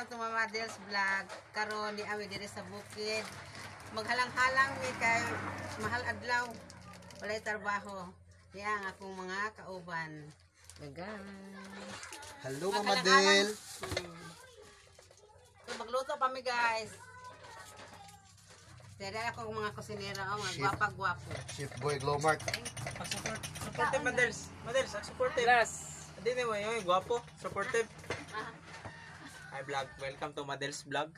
welcome to Mama Del's vlog. Karon ni ami diri sa Bukid. Maghalang-halang ni kay mahal adlaw. Walay trabaho. Diya ang akong mga kauban. Gagan. Hello Mama Del. So magluto pa mi guys. Dere ako mga kusinera o mga gwapa-gwapo. Chef Boy Glowmark. Supportive Madels. Madels, supportive. Hindi mo yung gwapo, supportive. Hi vlog, welcome to Madels vlog.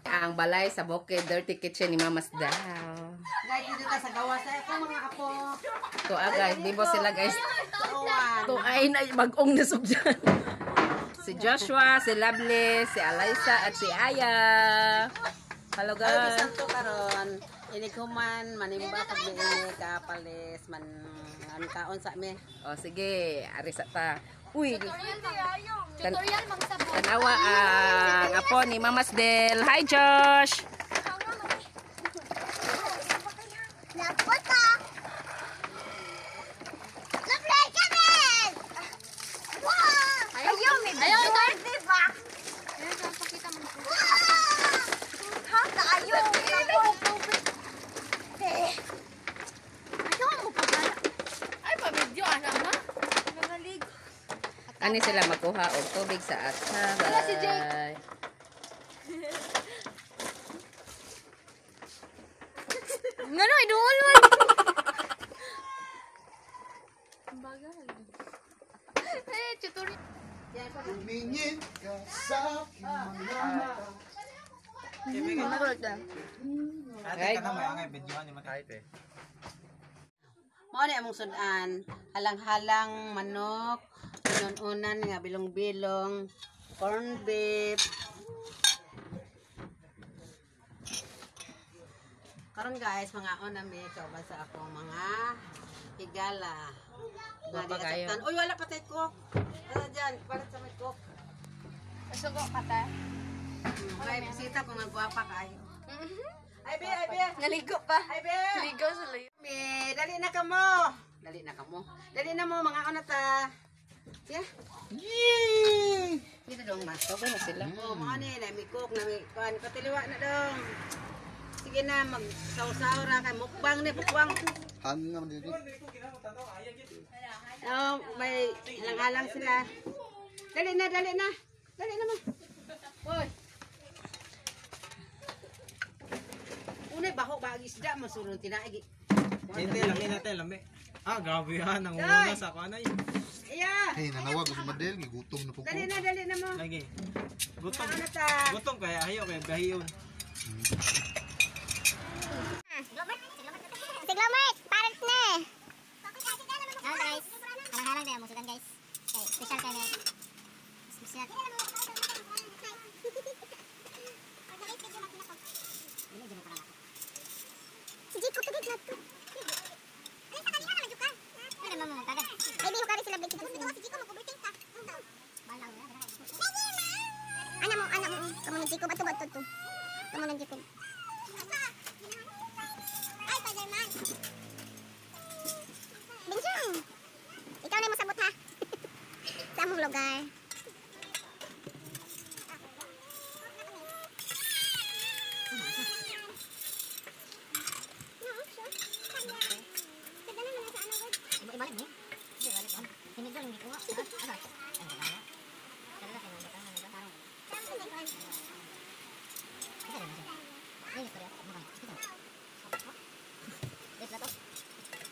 Ang balay sa Bukid, dirty kitchen ni Mamas daw. Guys, dito ka sa gawas ay ako mga apo. To guys, di ba sila guys? Tuwan. To ay na bagong nasub dyan. Si Joshua, si Lovely, si Alaysa at si Aya. Hello Ay, guys. bisan to karon. Inighuman manimba pagbiini kapalis man ang kaon sa mi. O sige, arisa ta. Uy, Tutorial magsabot. tanawa ang apo ni Mamas Del. Hi Josh. Lapot ka. Supply Kevin! Wow! Ayaw, may birthday ba? Ayaw, pakita mo. Ha? Ayaw. Ayaw mo pa ba? Ay, pa-video, anak ma. Nagalig. Ani sila makuha og tubig sa atsahay. Wala si Jake. Ngano, idol man. Bagal. Eh, tutorial. Tumingin ka sa aking mga mata. Ate ka na may angay, videoan yung matay. Mao ni among sudan, halang-halang manok, unan-unan nga bilong-bilong, corned beef. Karon guys, mga nami kauban sa akong mga higala. Guwapa kayo. Uy, wala patay cook. Ano dyan, palit sa may cook. Sugo ka ta. May bisita kung nagwapa kayo. Ay, be, ay, be. Naligo pa. Ay, be. Ligo sa layo. Be, dali na ka mo. Dali na ka mo. Dali na mo, mga ta. Yeah. Yay! Dito dong, ma. Tawag na sila. Oo, mga ni, may cook, na may kuhan. Patiliwa na dong. Sige na, mag-saw-saw ra kay mukbang ni, mukbang. Hangin naman dito. Oh, may halang-halang sila. Dali na, dali na. Dali na mo. Hoy. Unay baho ba isda mo surong tinaigi. Hindi, laki natin, lambi. Ah, grabe yan, nangunguna sa kanay. Iya. Hey, nanawag ko si Madel. Gigutom na po ko. Dali na mo. Lagi. Gutom. Ano ta? Gutom kaya ayaw, kaya gahiyon. Siglamert, parents na eh. Hello guys. Halang-halang din ang musugan guys. Okay, special kayo na. Special. Si Jiko to gid nato. Ano sa kanila naman juka? Ano naman mo taga? Ay di hukari sila bigit. Si Jiko mag-overthink ka. Balang na. Ana mo. Kamu ng Jiko bato to. Kamu ng Jiko. Ay, Spider-Man. Benjong. Ikaw na yung masabot ha. Sa among lugar.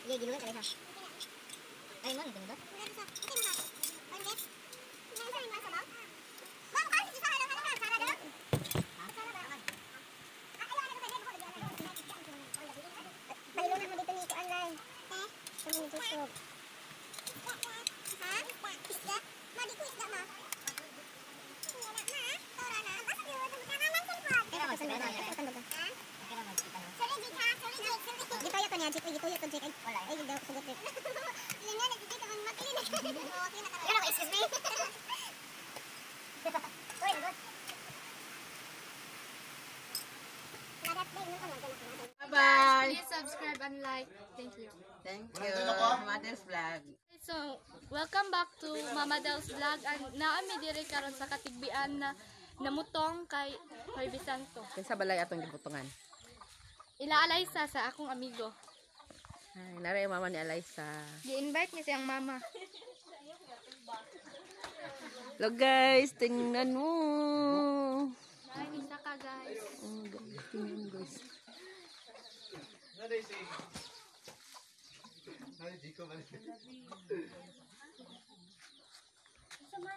Iya, giluan kali ha. Ay, mo nito do. Gitoyo to niya, gitoyo to Jake. Wala. Ay, hindi ako sugot. Yan na, nagigit ako makilin. Yan ako, excuse me. Uy, good. Bye-bye. Please subscribe and like. Thank you. Thank you. Mother's vlog. So, welcome back to Mama Del's vlog. And naami diri karon sa katigbian na namutong kay Harvey Santo. Kinsa balay atong gibutongan? Ilaalay sa akong amigo. Ay, naray mama ni Alaysa. Gi-invite niya siyang mama. Hello guys, tingnan mo. Ay, isa ka guys. Oh, guys, tingnan guys.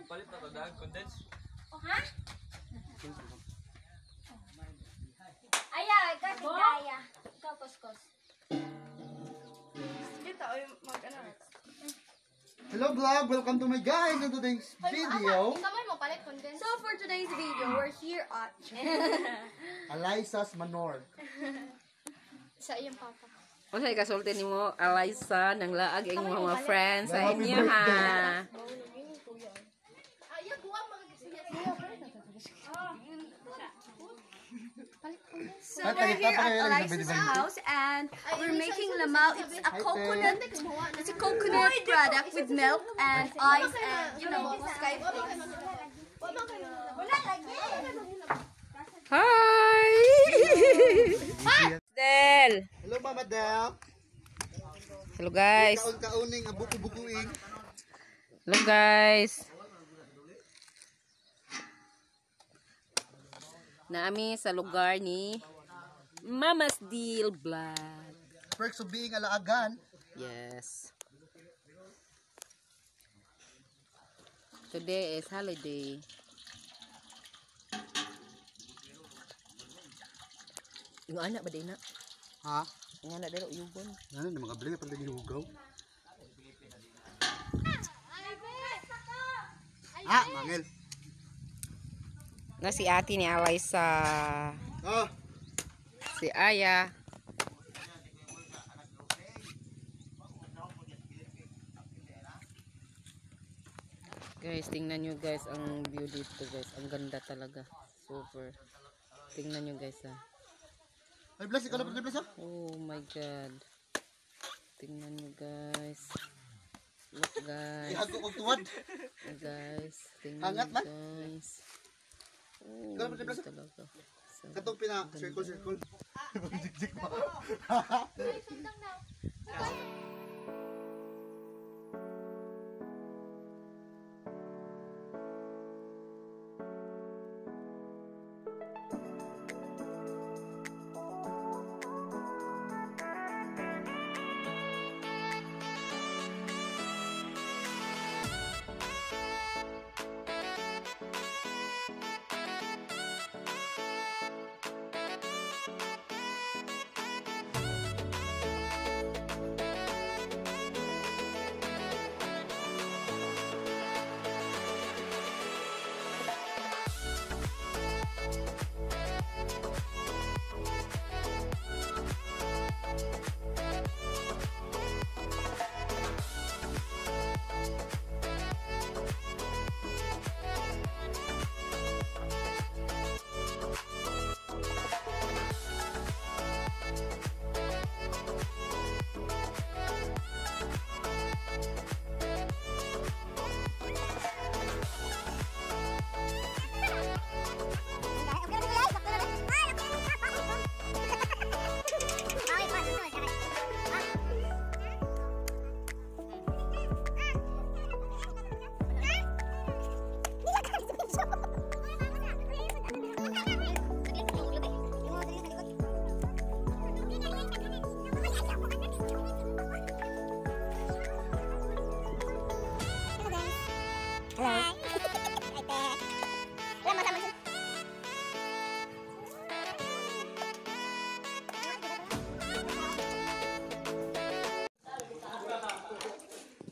Palit na to dag, condense. Oh, ha? Aya, ikaw tigaya. Ikaw kuskos. Hello vlog, welcome to my guys in today's video. Ikaw mo palit condense. So for today's video, we're here at Alaysa's Manor. sa iyong papa. O say kasulti nimo Alaysa nang laag ing mga friends sa Happy inyo ha. Aya, kuha mga So we're here at Eliza's house and we're making lamau. It's a coconut product with milk and ice and sky flakes. Hi! Del. Hello Mama Del. Hello guys. Kaon-kauning buku-bukuing. Hello guys. Naami sa lugar ni Mama's Deal Vlog. Perks of being alaagan. Yes. Today is holiday. Yung anak ba din na? Ha? Yung anak din uyugon. Ano na mga bili na pala gihugaw. Ah, mangel. Na si ate ni Alaysa. Oh, Si Aya. Guys, tingnan nyo guys ang view dito guys. Ang ganda talaga. Super. Tingnan nyo guys ha. ay bless ikaw na pala bless. Oh my god. Tingnan nyo guys. Look guys. Ihago kog tuwad. Guys. Tingnan Hangat nyo man. guys. Oh, Ikaw na pala ganda bless. talaga. So, Katong pina circle. Jik-jik mo.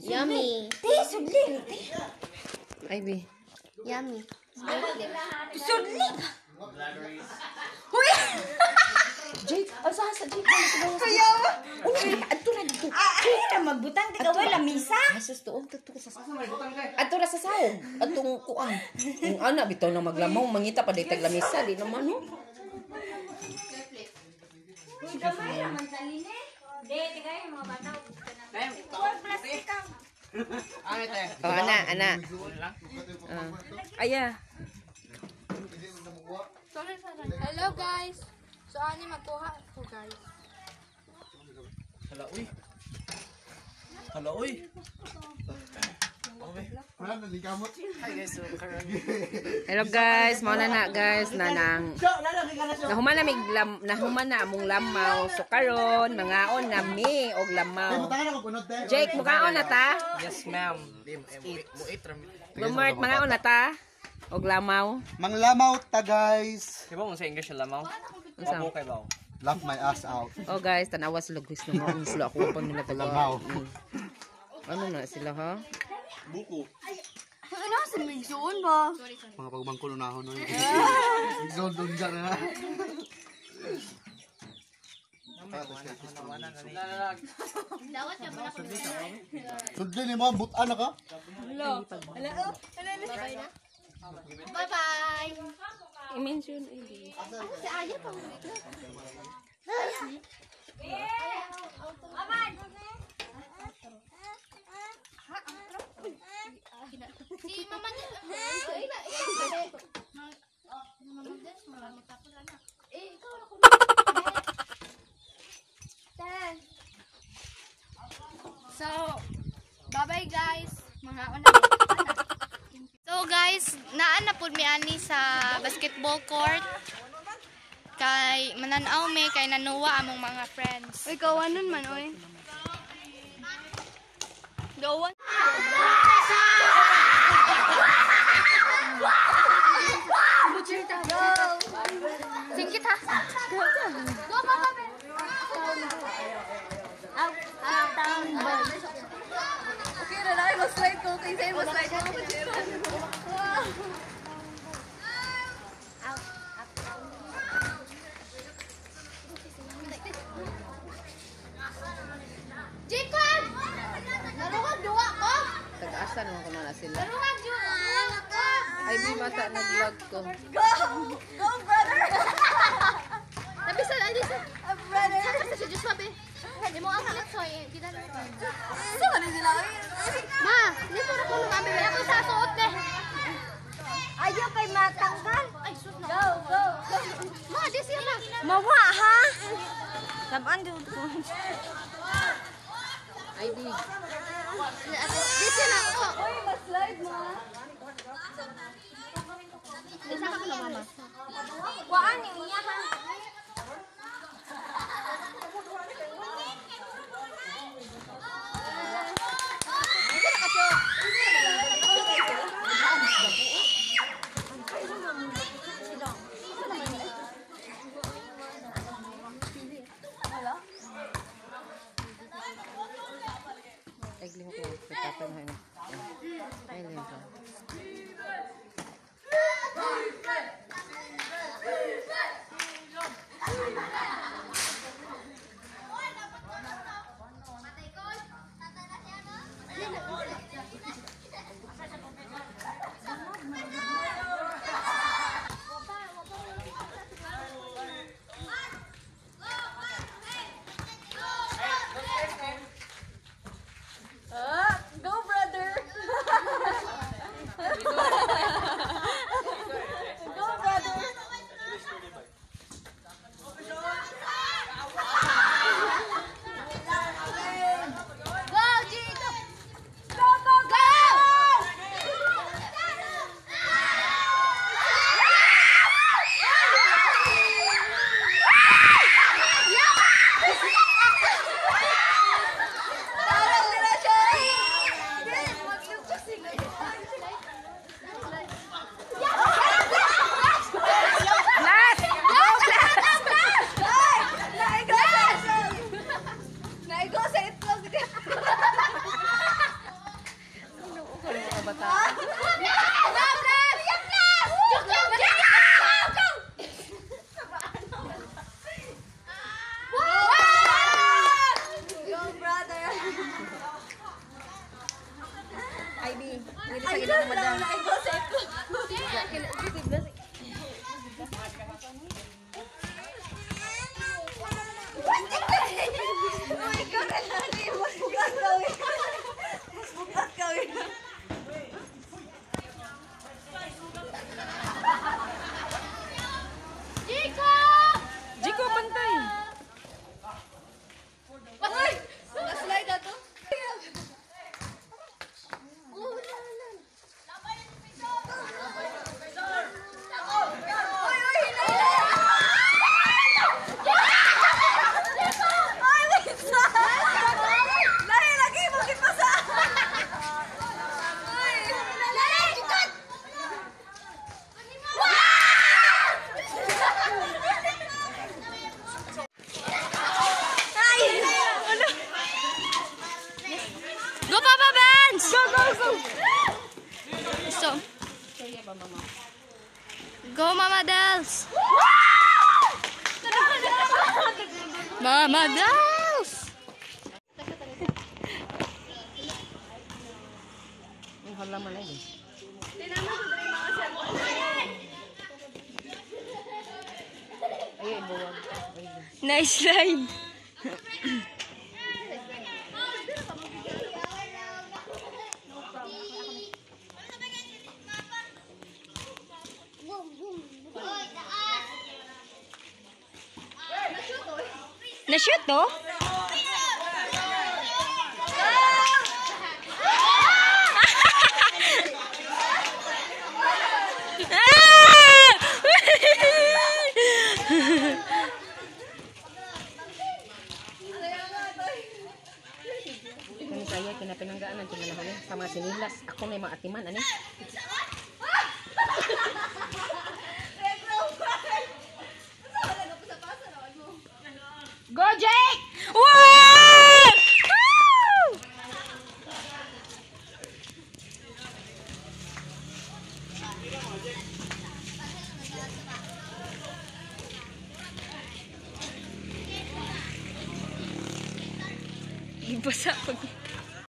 Yummy. Ivy. Yummy. Jake, asa sa Jake. Ay, na magbutang di ka wala misa. Asus tuon to sa ato ra sa saog atong kuan yung anak bitaw na maglamaw mangita pa day taglamisa di naman no. Uy, gamay naman tali ni. De, tigay mga bata. Plastic ka. Oh ana aya Hello guys. So ani magkuha ko guys. Hala, uy. Hala, uy. Wala na, likamot. Hello guys, mao na guys nanang. Nahuman na among lamaw. So karon mangaon na mi og lamaw. Butangan ako punod te. Jake, mukaon na ta? Yes, ma'am. Muit rami. Lumert, mangaon na ta? Og lamaw. Manglamaw ta guys. Diba mo sa English yung lamaw? Unsa? Wabo kay ba? Laugh my ass out. Oh guys, tanawa sila guys na mo sila ako pa nila taga. Lamaw. Ano na sila ha? Buko. Ano sa milyon ba? Mga pagmangkulo na ako nun. Doon dyan na. Sundin mo, butaan na ka? Bye-bye. I-mention hindi. Si Aya pa. Si Mama niya. So, bye-bye guys. Mga una. So guys, naan na pud mi ani sa basketball court. Kay mananaw mi kay nanuwa among mga friends. Uy, kawanon man oy. Gawan. Singkit ha. Go papa. Okay na lang, mag-slide ko. Kaya sa'yo mag-slide ko. Jacob! Naruhag duwa ko! Taga-asa naman ko na sila. Naruhag duwa ko! Ay, di bata nag-vlog ko. Go! Go, brother! Nabisan, Alisa. Brother! Saan si Diyos, mabe? Hindi mo ang halit, soy. Kita na. Saan na sila? Ma, hindi po na po lumami. May ako sa suot na. Ayaw kay matanggal. Ay, suot na. Go, go, go. Ma, di siya na. Mawa, ha? Taban doon ko. Ay, di. Di siya na ako. Uy, mag-slide, ma. Isa ka na, mama. Waan niya, ha? Egling ko. Pagkatan mo yun. Ay, lim ko. Go, Mama Dels! Mama Dels! Ang halaman na yun. Ay, buwag. Nice slide! Na-shoot to? Kani saya kinapinanggaan ang tinanahan sa mga sinilas. Ako may mga atiman ani. Go, Jake! Woo! Woo! Ibasa pag